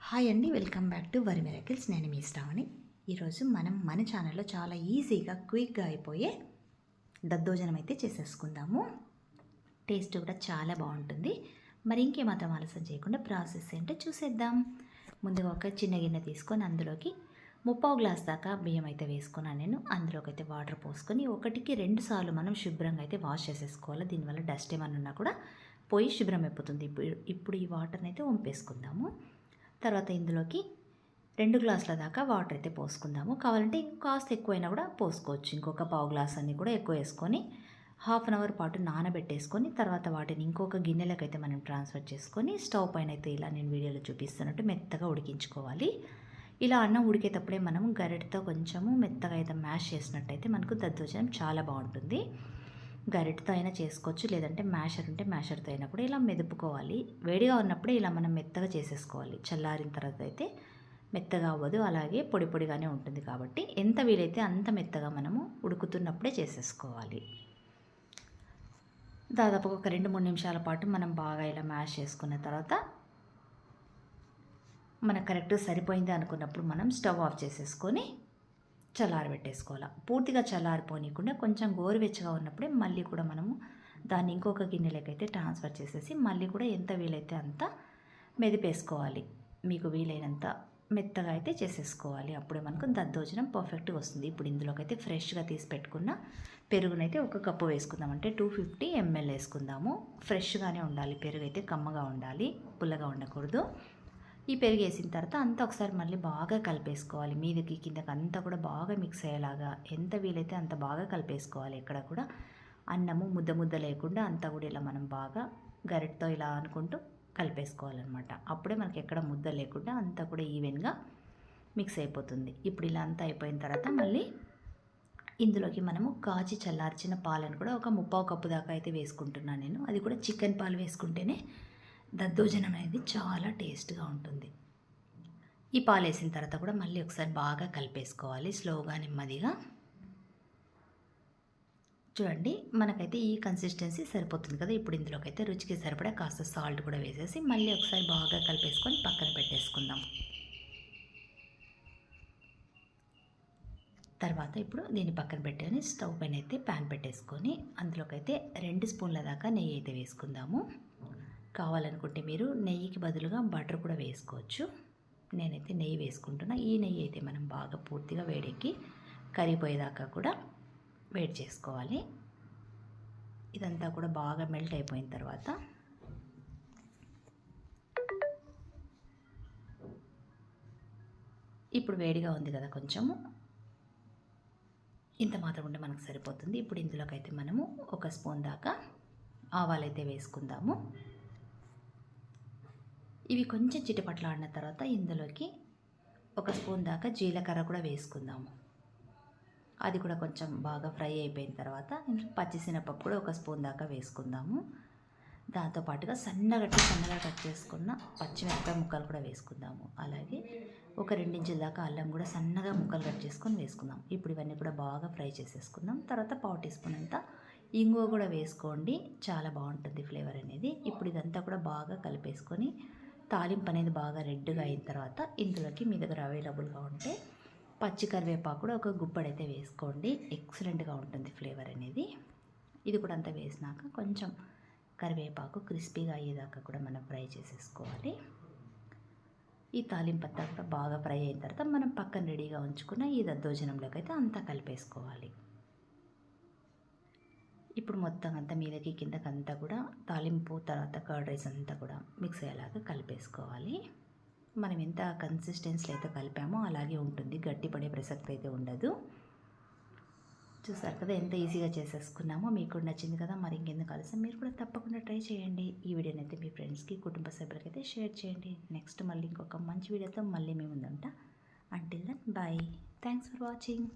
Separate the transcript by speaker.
Speaker 1: Hi అండి, welcome back to worry miracles. నేను మీ శ్రావణి. ఈరోజు మనం మన ఛానల్లో చాలా ఈజీగా క్విక్గా అయిపోయే దద్దోజనం అయితే చేసేసుకుందాము. టేస్ట్ కూడా చాలా బాగుంటుంది. మరి ఇంకేమాత్రం ఆలస్యం చేయకుండా ప్రాసెస్ ఏంటో చూసేద్దాం. ముందుగా ఒక చిన్న గిన్నె తీసుకొని అందులోకి 3/4 గ్లాస్ దాకా బియ్యం అయితే వేసుకున్నాను నేను. అందులోకి అయితే వాటర్ పోసుకొని 1-2 సార్లు మనం శుభ్రంగా అయితే వాష్ చేసేసుకోవాలి. దీనివల్ల డస్ట్ ఏమన్నా ఉన్నా కూడా పోయి శుభ్రం అయిపోతుంది. ఇప్పుడు ఈ వాటర్ని అయితే వంపేసుకుందాము. తర్వాత ఇందులోకి 2 గ్లాసుల దాకా వాటర్ అయితే పోసుకుందాము. కావాలంటే కాస్త ఎక్కువైనా కూడా పోసుకోవచ్చు. ఇంకొక 1/4 గ్లాస్ అన్ని కూడా ఎక్కువ వేసుకొని హాఫ్ అన్ అవర్ పాటు నానబెట్టేసుకొని తర్వాత వాటిని ఇంకొక గిన్నెలకైతే మనం ట్రాన్స్ఫర్ చేసుకొని స్టవ్ పైన అయితే ఇలా నేను వీడియోలో చూపిస్తున్నట్టు మెత్తగా ఉడికించుకోవాలి. ఇలా అన్నం ఉడికేటప్పుడే మనం గరిటతో కొంచెము మెత్తగా అయితే మ్యాష్ చేసినట్టయితే మనకు దద్దోజనం చాలా బాగుంటుంది. గరిటతో అయినా చేసుకోవచ్చు, లేదంటే మ్యాషర్ ఉంటే మ్యాషర్తో అయినా కూడా ఇలా మెదుపుకోవాలి. వేడిగా ఉన్నప్పుడే ఇలా మనం మెత్తగా చేసేసుకోవాలి. చల్లారిన తర్వాత అయితే మెత్తగా అవ్వదు, అలాగే పొడి పొడిగానే ఉంటుంది. కాబట్టి ఎంత వీలైతే అంత మెత్తగా మనము ఉడుకుతున్నప్పుడే చేసేసుకోవాలి. దాదాపు ఒక 2-3 నిమిషాల పాటు మనం బాగా ఇలా మ్యాష్ చేసుకున్న తర్వాత మనకు కరెక్ట్గా సరిపోయింది అనుకున్నప్పుడు మనం స్టవ్ ఆఫ్ చేసేసుకొని చల్లారబెట్టేసుకోవాలి. పూర్తిగా చల్లారిపోనీయకుండా కొంచెం గోరువెచ్చగా ఉన్నప్పుడే మళ్ళీ కూడా మనము దాన్ని ఇంకొక గిన్నెలకైతే ట్రాన్స్ఫర్ చేసేసి మళ్ళీ కూడా ఎంత వీలైతే అంత మెదిపేసుకోవాలి. మీకు వీలైనంత మెత్తగా అయితే చేసేసుకోవాలి. అప్పుడే మనకు దద్దోజనం పర్ఫెక్ట్గా వస్తుంది. ఇప్పుడు ఇందులోకి అయితే ఫ్రెష్గా తీసి పెట్టుకున్న పెరుగునైతే 1 కప్పు వేసుకుందాం. అంటే 250 ml వేసుకుందాము. ఫ్రెష్గానే ఉండాలి. పెరుగు అయితే కమ్మగా ఉండాలి, పుల్లగా ఉండకూడదు. ఈ పెరుగు వేసిన తర్వాత అంతా ఒకసారి మళ్ళీ బాగా కలిపేసుకోవాలి. మీదకి కిందకి అంతా కూడా బాగా మిక్స్ అయ్యేలాగా ఎంత వీలైతే అంత బాగా కలిపేసుకోవాలి. ఎక్కడ కూడా అన్నము ముద్ద ముద్ద లేకుండా అంతా కూడా ఇలా మనం బాగా గరిటతో ఇలా అనుకుంటూ కలిపేసుకోవాలన్నమాట. అప్పుడే మనకి ఎక్కడ ముద్ద లేకుండా అంతా కూడా ఈవెన్గా మిక్స్ అయిపోతుంది. ఇప్పుడు ఇలా అంతా అయిపోయిన తర్వాత మళ్ళీ ఇందులోకి మనము కాచి చల్లార్చిన పాలను కూడా ఒక 3/4 కప్పు దాకా అయితే వేసుకుంటున్నాను నేను. అది కూడా చికెన్ పాలు వేసుకుంటేనే దద్దోజనం అనేది చాలా టేస్ట్గా ఉంటుంది. ఈ పాలు వేసిన తర్వాత కూడా మళ్ళీ ఒకసారి బాగా కలిపేసుకోవాలి, స్లోగా నెమ్మదిగా. చూడండి, మనకైతే ఈ కన్సిస్టెన్సీ సరిపోతుంది కదా. ఇప్పుడు ఇందులోకి అయితే రుచికి సరిపడా కాస్త సాల్ట్ కూడా వేసేసి మళ్ళీ ఒకసారి బాగా కలిపేసుకొని పక్కన పెట్టేసుకుందాం. తర్వాత ఇప్పుడు దీన్ని పక్కన పెట్టుకొని స్టవ్ పైన అయితే ప్యాన్ పెట్టేసుకొని అందులోకి అయితే 2 స్పూన్ల దాకా నెయ్యి అయితే వేసుకుందాము. కావాలనుకుంటే మీరు నెయ్యికి బదులుగా బటర్ కూడా వేసుకోవచ్చు. నేనైతే నెయ్యి వేసుకుంటున్నా. ఈ నెయ్యి అయితే మనం బాగా పూర్తిగా వేడెక్కి కరిగిపోయేదాకా కూడా వేడి చేసుకోవాలి. ఇదంతా కూడా బాగా మెల్ట్ అయిపోయిన తర్వాత ఇప్పుడు వేడిగా ఉంది కదా, కొంచెము ఇంత మాత్రం ఉంటే మనకు సరిపోతుంది. ఇప్పుడు ఇందులోకి అయితే మనము 1 స్పూన్ దాకా ఆవాలైతే వేసుకుందాము. ఇవి కొంచెం చిటపట్లాడిన తర్వాత ఇందులోకి 1 స్పూన్ దాకా జీలకర్ర కూడా వేసుకుందాము. అది కూడా కొంచెం బాగా ఫ్రై అయిపోయిన తర్వాత పచ్చిశనగపప్పు కూడా 1 స్పూన్ దాకా వేసుకుందాము. దాంతోపాటుగా సన్నగా కట్ చేసుకున్న పచ్చిమిరపకాయ ముక్కలు కూడా వేసుకుందాము. అలాగే ఒక 2 ఇంచుల దాకా అల్లం కూడా సన్నగా ముక్కలు కట్ చేసుకొని వేసుకుందాం. ఇప్పుడు ఇవన్నీ కూడా బాగా ఫ్రై చేసేసుకుందాం. తర్వాత 1/4 టీ స్పూన్ అంతా ఇంగువ కూడా వేసుకోండి, చాలా బాగుంటుంది ఫ్లేవర్ అనేది. ఇప్పుడు ఇదంతా కూడా బాగా కలిపేసుకొని తాలింపు అనేది బాగా రెడ్గా అయిన తర్వాత ఇందులోకి మీ దగ్గర అవైలబుల్గా ఉంటే పచ్చి కరివేపాకు కూడా ఒక గుప్పడైతే వేసుకోండి. ఎక్సలెంట్గా ఉంటుంది ఫ్లేవర్ అనేది. ఇది కూడా అంతా వేసినాక కొంచెం కరివేపాకు క్రిస్పీగా అయ్యేదాకా కూడా మనం ఫ్రై చేసేసుకోవాలి. ఈ తాలింపు అంతా కూడా బాగా ఫ్రై అయిన తర్వాత మనం పక్కన రెడీగా ఉంచుకున్న ఈ దద్దోజనంలోకి అయితే అంతా కలిపేసుకోవాలి. ఇప్పుడు మొత్తం అంతా మీదకి కిందకి అంతా కూడా తాలింపు తర్వాత కర్డ్ రైస్ అంతా కూడా మిక్స్ అయ్యేలాగా కలిపేసుకోవాలి. మనం ఎంత కన్సిస్టెన్సీలో అయితే కలిపామో అలాగే ఉంటుంది, గట్టి పడే ప్రసక్తి అయితే ఉండదు. చూసారు కదా ఎంత ఈజీగా చేసేసుకున్నామో. మీకు నచ్చింది కదా, మరి ఇంకెందుకు ఆలస్యం, మీరు కూడా తప్పకుండా ట్రై చేయండి. ఈ వీడియోని అయితే మీ ఫ్రెండ్స్కి కుటుంబ సభ్యులకి అయితే షేర్ చేయండి. నెక్స్ట్ మళ్ళీ ఇంకొక మంచి వీడియోతో మళ్ళీ మేము ముందుంటా. Until then bye. Thanks for watching.